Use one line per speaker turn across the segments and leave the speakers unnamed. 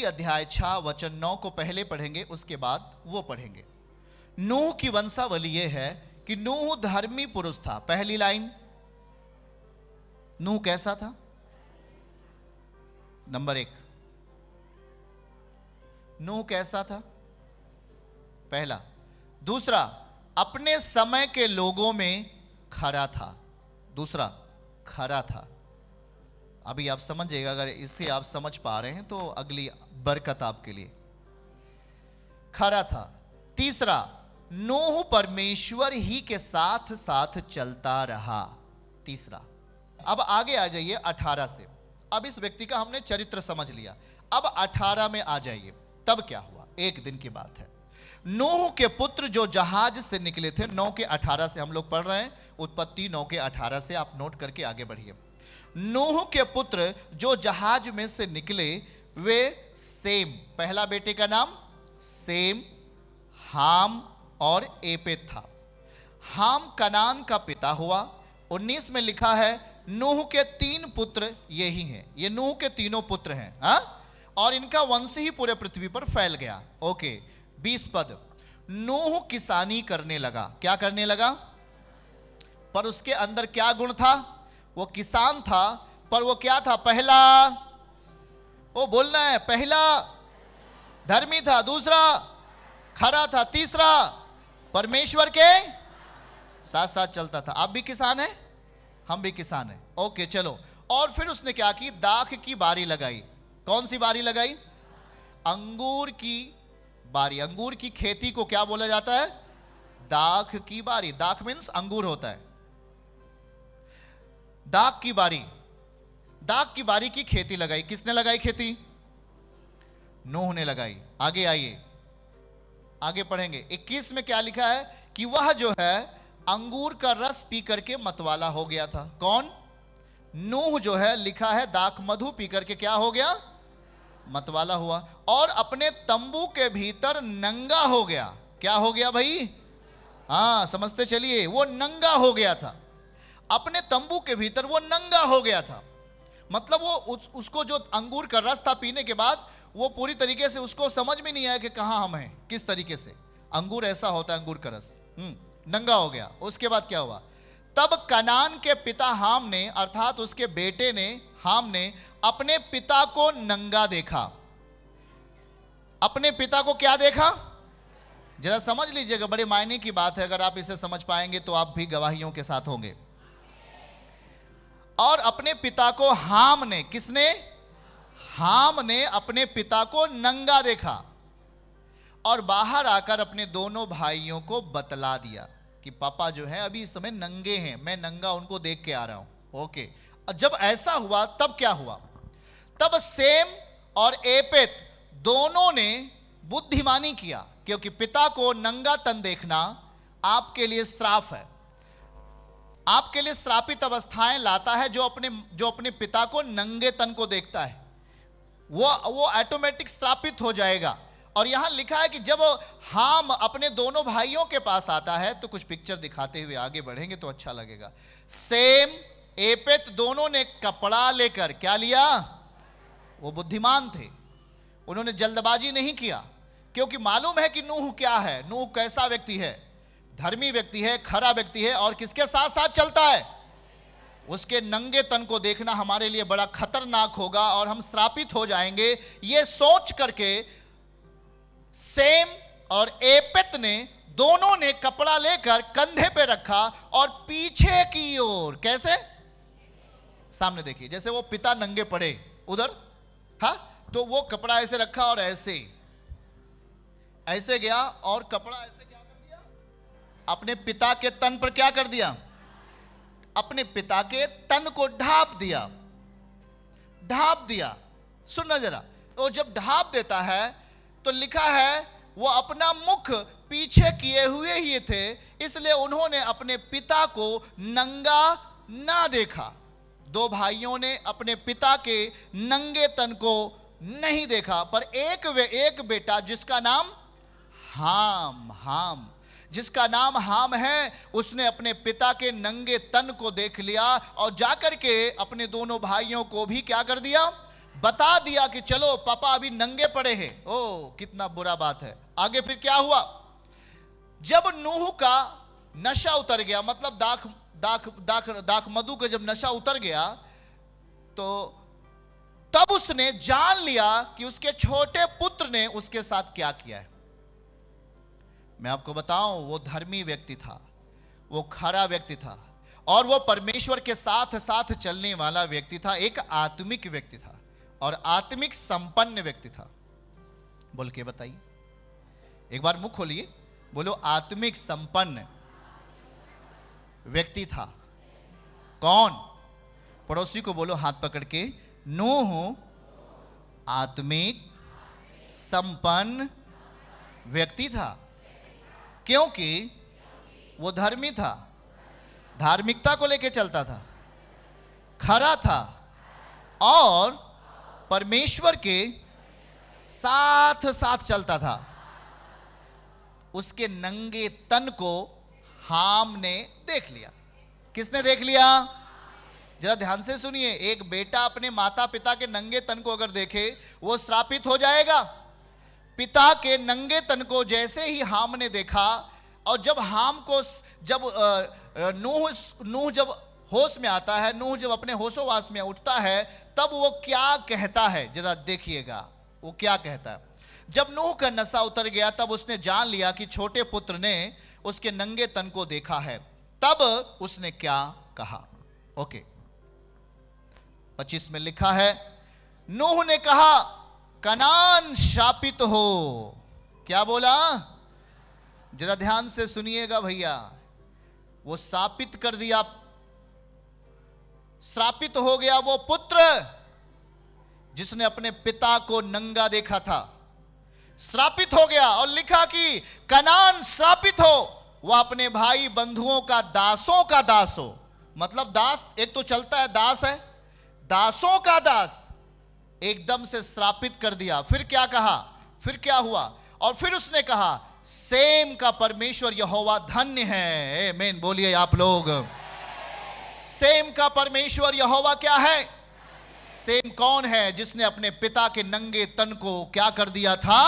अध्याय 6 वचन 9 को पहले पढ़ेंगे, उसके बाद वो पढ़ेंगे। नूह की वंशावली ये है कि नूह धर्मी पुरुष था। पहली लाइन, नूह कैसा था? नंबर 1, नूह कैसा था? पहला। दूसरा, अपने समय के लोगों में खरा था। दूसरा, खरा था। अभी आप समझिएगा, अगर इसे आप समझ पा रहे हैं तो अगली बरकत आपके लिए। खरा था। तीसरा, नूह परमेश्वर ही के साथ साथ चलता रहा। तीसरा। अब आगे आ जाइए 18 से। अब इस व्यक्ति का हमने चरित्र समझ लिया। अब 18 में आ जाइए। तब क्या हुआ? एक दिन की बात है। नूह के पुत्र जो जहाज से निकले थे, 9 के 18 से हम लोग पढ़ रहे हैं, उत्पत्ति 9 के 18 से आप नोट करके आगे बढ़िए। नूह के पुत्र जो जहाज में से निकले वे सेम, पहला बेटे का नाम सेम, हाम और एपेत था। हाम कनान का पिता हुआ। 19 में लिखा है नूह के 3 पुत्र यही हैं। ये नूह के तीनों पुत्र हैं, हा? और इनका वंश ही पूरे पृथ्वी पर फैल गया। ओके। 20 पद, नूह किसानी करने लगा। क्या करने लगा? पर उसके अंदर क्या गुण था? वो किसान था, पर वो क्या था? पहला, वो बोलना है, पहला धर्मी था, दूसरा खरा था, तीसरा परमेश्वर के साथ साथ चलता था। आप भी किसान हैं, हम भी किसान हैं। ओके, चलो। और फिर उसने क्या की? दाख की बारी लगाई। कौन सी बारी लगाई? अंगूर की बारी। अंगूर की खेती को क्या बोला जाता है? दाख की बारी। दाख मीन्स अंगूर होता है। दाख की बारी, दाख की बारी की खेती लगाई। किसने लगाई खेती? नूह ने लगाई। आगे आइए, आगे पढ़ेंगे। 21 में क्या लिखा है कि वह जो है अंगूर का रस पी करके मतवाला हो गया था। कौन? नूह जो है, लिखा है दाख मधु पी करके क्या हो गया? मतवाला हुआ। और अपने तंबू के भीतर नंगा हो गया। क्या हो गया भाई? हां, समझते चलिए। वो नंगा हो गया था। अपने तंबू के भीतर वो नंगा हो गया था। मतलब वो उसको जो अंगूर का रस था पीने के बाद, वो पूरी तरीके से उसको समझ में नहीं आया कि कहां हम हैं, किस तरीके से। अंगूर ऐसा होता है, अंगूर का रस। नंगा हो गया। उसके बाद क्या हुआ? तब कनान के पिता हाम ने, अर्थात उसके बेटे ने, हाम ने अपने पिता को नंगा देखा। अपने पिता को क्या देखा? जरा समझ लीजिएगा, बड़े मायने की बात है। अगर आप इसे समझ पाएंगे तो आप भी गवाहियों के साथ होंगे। और अपने पिता को हाम ने, किसने? हाम ने अपने पिता को नंगा देखा और बाहर आकर अपने दोनों भाइयों को बतला दिया कि पापा जो है अभी इस समय नंगे हैं, मैं नंगा उनको देख के आ रहा हूं। ओके। जब ऐसा हुआ तब क्या हुआ? तब सेम और एपेत दोनों ने बुद्धिमानी किया, क्योंकि पिता को नंगा तन देखना आपके लिए श्राप है। आपके लिए श्रापित अवस्थाएं लाता है जो अपने पिता को नंगे तन को देखता है, वो ऑटोमेटिक श्रापित हो जाएगा। और यहां लिखा है कि जब हाम अपने दोनों भाइयों के पास आता है, तो कुछ पिक्चर दिखाते हुए आगे बढ़ेंगे तो अच्छा लगेगा। सेम एपेत दोनों ने कपड़ा लेकर क्या लिया? वो बुद्धिमान थे, उन्होंने जल्दबाजी नहीं किया, क्योंकि मालूम है कि नूह क्या है, नूह कैसा व्यक्ति है, धर्मी व्यक्ति है, खरा व्यक्ति है, और किसके साथ साथ चलता है? उसके नंगे तन को देखना हमारे लिए बड़ा खतरनाक होगा और हम श्रापित हो जाएंगे। ये सोच करके सेम और एपेत ने, दोनों ने कपड़ा लेकर कंधे पे रखा और पीछे की ओर, कैसे? सामने देखिए, जैसे वो पिता नंगे पड़े उधर, हा? तो वो कपड़ा ऐसे रखा और ऐसे गया और कपड़ा ऐसे क्या कर दिया? अपने पिता के तन पर क्या कर दिया? अपने पिता के तन को ढाप दिया। सुनना जरा, वो जब ढाप देता है तो लिखा है वो अपना मुख पीछे किए हुए ही थे, इसलिए उन्होंने अपने पिता को नंगा ना देखा। दो भाइयों ने अपने पिता के नंगे तन को नहीं देखा, पर एक बेटा जिसका नाम हाम जिसका नाम हाम है, उसने अपने पिता के नंगे तन को देख लिया और जाकर के अपने दोनों भाइयों को भी क्या कर दिया? बता दिया कि चलो पापा अभी नंगे पड़े हैं। ओ कितना बुरा बात है। आगे फिर क्या हुआ? जब नूह का नशा उतर गया, मतलब दाख मधु का जब नशा उतर गया, तो तब उसने जान लिया कि उसके छोटे पुत्र ने उसके साथ क्या किया है। मैं आपको बताऊं, वो धर्मी व्यक्ति था, वो खरा व्यक्ति था, और वो परमेश्वर के साथ साथ चलने वाला व्यक्ति था, एक आत्मिक व्यक्ति था और आत्मिक संपन्न व्यक्ति था। बोल के बताइए, एक बार मुंह खोलिए, बोलो आत्मिक संपन्न व्यक्ति था। कौन? पड़ोसी को बोलो हाथ पकड़ के, नूह आत्मिक संपन्न व्यक्ति था, क्योंकि वो धर्मी था, धार्मिकता को लेकर चलता था, खरा था और परमेश्वर के साथ साथ चलता था। उसके नंगे तन को हाम ने देख लिया। किसने देख लिया? जरा ध्यान से सुनिए, एक बेटा अपने माता पिता के नंगे तन को अगर देखे, वो श्रापित हो जाएगा। पिता के नंगे तन को जैसे ही हाम ने देखा, और जब हाम को जब नूह जब होश में आता है, नूह जब अपने होशोवास में उठता है, तब वो क्या कहता है, जरा देखिएगा वो क्या कहता है। जब नूह का नशा उतर गया, तब उसने जान लिया कि छोटे पुत्र ने उसके नंगे तन को देखा है। तब उसने क्या कहा? ओके, 25 में लिखा है, नूह ने कहा कनान शापित हो। क्या बोला? जरा ध्यान से सुनिएगा भैया, वो शापित कर दिया, श्रापित हो गया वो पुत्र जिसने अपने पिता को नंगा देखा था, श्रापित हो गया। और लिखा कि कनान श्रापित हो, वह अपने भाई बंधुओं का दासों का दास हो। मतलब दास एक तो चलता है, दास है, दासों का दास एकदम से श्रापित कर दिया। फिर क्या कहा? फिर क्या हुआ? और फिर उसने कहा सेम का परमेश्वर यहोवा धन्य है। आमीन बोलिए आप लोग। सेम का परमेश्वर यहोवा क्या है? सेम कौन है? जिसने अपने पिता के नंगे तन को क्या कर दिया था?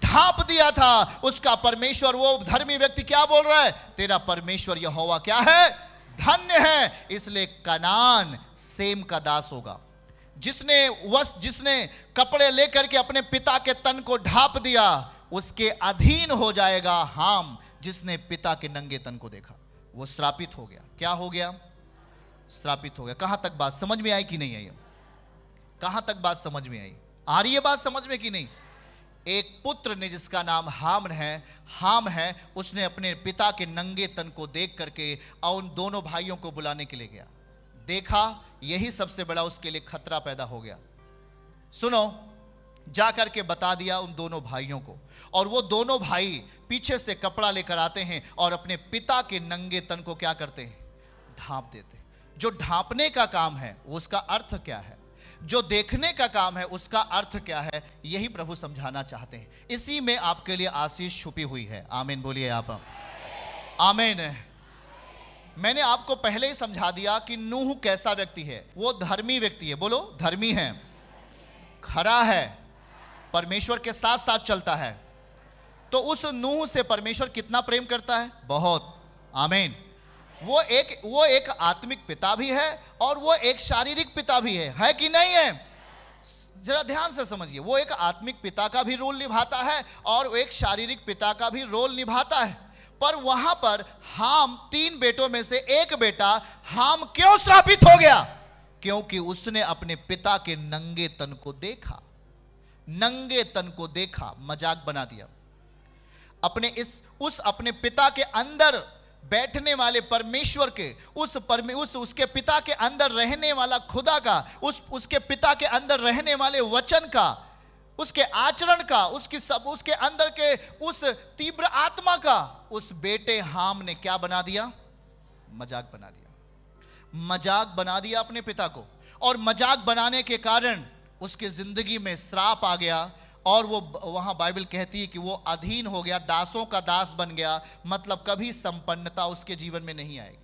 ढांप दिया था। उसका परमेश्वर, वो धर्मी व्यक्ति क्या बोल रहा है? तेरा परमेश्वर यहोवा क्या है? धन्य है। इसलिए कनान सेम का दास होगा। जिसने कपड़े लेकर के अपने पिता के तन को ढांप दिया, उसके अधीन हो जाएगा हाम, जिसने पिता के नंगे तन को देखा। वो श्रापित हो गया। क्या हो गया? श्रापित हो गया। कहां तक बात समझ में आई कि नहीं आई? कहां तक बात समझ में आई? आ रही है बात समझ में कि नहीं? एक पुत्र ने जिसका नाम हाम है, उसने अपने पिता के नंगे तन को देख करके और उन दोनों भाइयों को बुलाने के लिए गया। देखा, यही सबसे बड़ा उसके लिए खतरा पैदा हो गया। सुनो, जाकर के बता दिया उन दोनों भाइयों को, और वो दोनों भाई पीछे से कपड़ा लेकर आते हैं और अपने पिता के नंगे तन को क्या करते हैं? ढांप देते हैं। जो ढांपने का काम है उसका अर्थ क्या है? जो देखने का काम है उसका अर्थ क्या है? यही प्रभु समझाना चाहते हैं। इसी में आपके लिए आशीष छुपी हुई है। आमीन बोलिए आप। आमीन। मैंने आपको पहले ही समझा दिया कि नूह कैसा व्यक्ति है। वो धर्मी व्यक्ति है। बोलो, धर्मी है, खरा है, परमेश्वर के साथ साथ चलता है। तो उस नूह से परमेश्वर कितना प्रेम करता है? बहुत। आमीन। वो एक आत्मिक पिता भी है और वो एक शारीरिक पिता भी है कि नहीं है? जरा ध्यान से समझिए, वो एक आत्मिक पिता का भी रोल निभाता है और एक शारीरिक पिता का भी रोल निभाता है। पर वहां पर हाम, 3 बेटों में से एक बेटा हाम क्यों श्रापित हो गया? क्योंकि उसने अपने पिता के नंगे तन को देखा। नंगे तन को देखा, मजाक बना दिया। अपने पिता के अंदर बैठने वाले परमेश्वर के, उसके पिता के अंदर रहने वाला खुदा का, उसके पिता के अंदर रहने वाले वचन का, उसके आचरण का, उसके अंदर के उस तीव्र आत्मा का, उस बेटे हाम ने क्या बना दिया? मजाक बना दिया। मजाक बना दिया अपने पिता को, और मजाक बनाने के कारण उसके जिंदगी में श्राप आ गया। और वो वहां बाइबल कहती है कि वो अधीन हो गया, दासों का दास बन गया। मतलब कभी संपन्नता उसके जीवन में नहीं आएगी,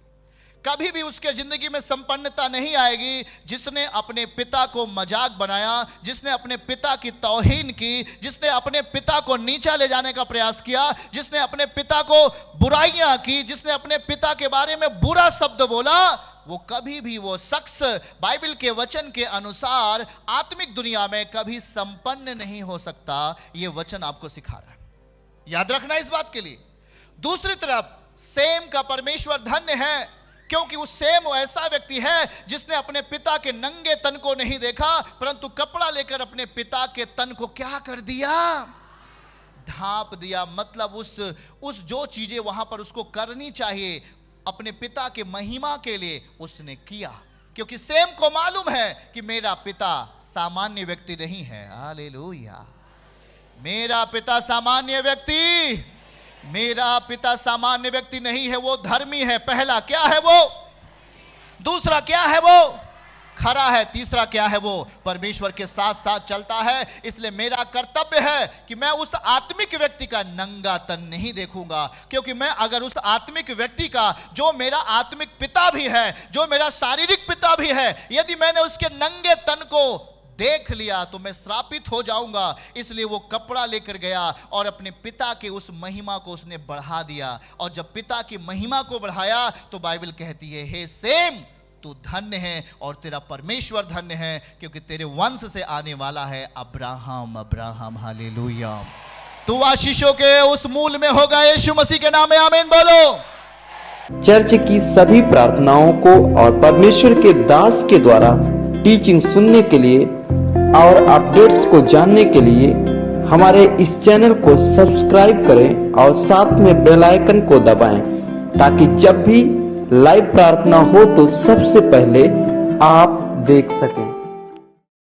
कभी भी उसके जिंदगी में संपन्नता नहीं आएगी। जिसने अपने पिता को मजाक बनाया, जिसने अपने पिता की तौहीन की, जिसने अपने पिता को नीचा ले जाने का प्रयास किया, जिसने अपने पिता को बुराइयां की, जिसने अपने पिता के बारे में बुरा शब्द बोला, वो कभी भी वो शख्स बाइबल के वचन के अनुसार आत्मिक दुनिया में कभी संपन्न नहीं हो सकता। ये वचन आपको सिखा रहा है, याद रखना इस बात के लिए। दूसरी तरफ सेम का परमेश्वर धन्य है, क्योंकि उस सेम ऐसा व्यक्ति है जिसने अपने पिता के नंगे तन को नहीं देखा, परंतु कपड़ा लेकर अपने पिता के तन को क्या कर दिया, ढांप दिया। मतलब उस जो चीजें वहां पर उसको करनी चाहिए अपने पिता के महिमा के लिए उसने किया, क्योंकि सेम को मालूम है कि मेरा पिता सामान्य व्यक्ति नहीं है। हालेलुया। मेरा पिता सामान्य व्यक्ति नहीं है, वो धर्मी है। पहला क्या है वो, दूसरा क्या है वो, खरा है, तीसरा क्या है वो, परमेश्वर के साथ साथ चलता है। इसलिए मेरा कर्तव्य है कि मैं उस आत्मिक व्यक्ति का नंगा तन नहीं देखूंगा, क्योंकि मैं अगर उस आत्मिक व्यक्ति का, जो मेरा आत्मिक पिता भी है, जो मेरा शारीरिक पिता भी है, यदि मैंने उसके नंगे तन को देख लिया तो मैं श्रापित हो जाऊंगा। इसलिए वो कपड़ा लेकर गया और अपने पिता के उस महिमा को उसने बढ़ा दिया। और जब पिता की महिमा को बढ़ाया तो बाइबल कहती है, हे सेम, तू धन्य है और तेरा परमेश्वर धन्य है, क्योंकि तेरे वंश से आने वाला है अब्राहम। हालेलुया। तू आशीषों के उस मूल में होगा, यीशु मसीह के नाम में आमीन बोलो।
चर्च की सभी प्रार्थनाओं को और परमेश्वर के दास के द्वारा टीचिंग सुनने के लिए और अपडेट्स को जानने के लिए हमारे इस चैनल को सब्सक्राइब करें और साथ में बेल आइकन को दबाएं, ताकि जब भी लाइव प्रार्थना हो तो सबसे पहले आप देख सकें।